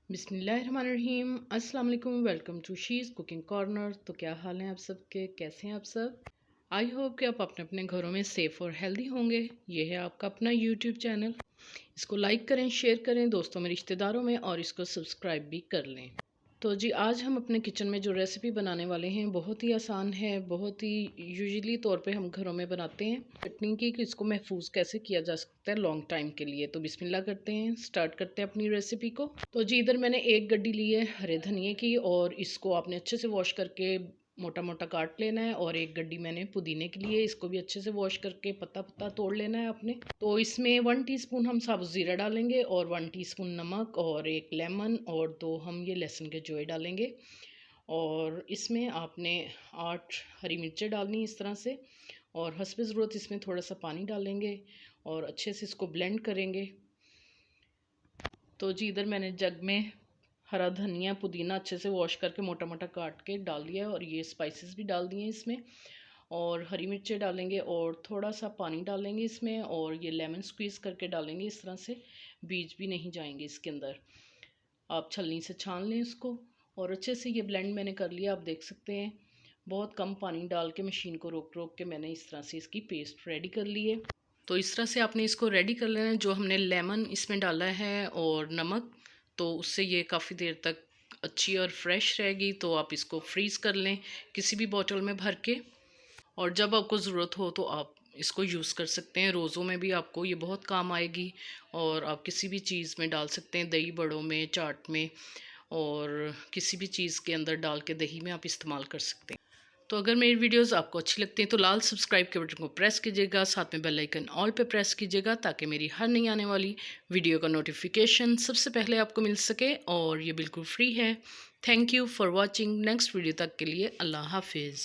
बिस्मिल्लाहिर्रहमानिर्रहीम। अस्सलाम वालेकुम। Welcome to she's cooking corner. तो क्या हाल है आप सबके, कैसे हैं आप सब? आई होप कि आप अपने अपने घरों में सेफ़ और हेल्दी होंगे। ये है आपका अपना यूट्यूब चैनल। इसको लाइक करें, शेयर करें दोस्तों में, रिश्तेदारों में, और इसको सब्सक्राइब भी कर लें। तो जी, आज हम अपने किचन में जो रेसिपी बनाने वाले हैं बहुत ही आसान है, बहुत ही यूजुअली तौर पे हम घरों में बनाते हैं। चटनी की कि इसको महफूज कैसे किया जा सकता है लॉन्ग टाइम के लिए। तो बिस्मिल्लाह करते हैं, स्टार्ट करते हैं अपनी रेसिपी को। तो जी, इधर मैंने एक गड्डी ली है हरे धनिए की, और इसको आपने अच्छे से वॉश करके मोटा मोटा काट लेना है। और एक गड्डी मैंने पुदीने के लिए, इसको भी अच्छे से वॉश करके पत्ता पत्ता तोड़ लेना है आपने। तो इसमें 1 टीस्पून हम साबुत ज़ीरा डालेंगे, और 1 टीस्पून नमक, और एक लेमन, और 2 हम ये लहसुन के जोए डालेंगे। और इसमें आपने 8 हरी मिर्चें डालनी इस तरह से, और हस्ब ज़रूरत इसमें थोड़ा सा पानी डालेंगे और अच्छे से इसको ब्लेंड करेंगे। तो जी, इधर मैंने जग में हरा धनिया पुदीना अच्छे से वॉश करके मोटा मोटा काट के डाल दिया है, और ये स्पाइसेस भी डाल दिए हैं इसमें, और हरी मिर्चें डालेंगे, और थोड़ा सा पानी डालेंगे इसमें, और ये लेमन स्क्वीज़ करके डालेंगे इस तरह से, बीज भी नहीं जाएंगे इसके अंदर। आप छलनी से छान लें इसको, और अच्छे से ये ब्लेंड मैंने कर लिया। आप देख सकते हैं बहुत कम पानी डाल के मशीन को रोक रोक के मैंने इस तरह से इसकी पेस्ट रेडी कर ली है। तो इस तरह से आपने इसको रेडी कर लेना है। जो हमने लेमन इसमें डाला है और नमक, तो उससे ये काफ़ी देर तक अच्छी और फ्रेश रहेगी। तो आप इसको फ्रीज़ कर लें किसी भी बोतल में भर के, और जब आपको ज़रूरत हो तो आप इसको यूज़ कर सकते हैं। रोज़ों में भी आपको ये बहुत काम आएगी, और आप किसी भी चीज़ में डाल सकते हैं, दही बड़ों में, चाट में, और किसी भी चीज़ के अंदर डाल के दही में आप इस्तेमाल कर सकते हैं। तो अगर मेरी वीडियोस आपको अच्छी लगती हैं तो लाल सब्सक्राइब के बटन को प्रेस कीजिएगा, साथ में बेल आइकन ऑल पे प्रेस कीजिएगा, ताकि मेरी हर नई आने वाली वीडियो का नोटिफिकेशन सबसे पहले आपको मिल सके, और ये बिल्कुल फ्री है। Thank you for watching. Next video तक के लिए अल्लाह हाफिज़।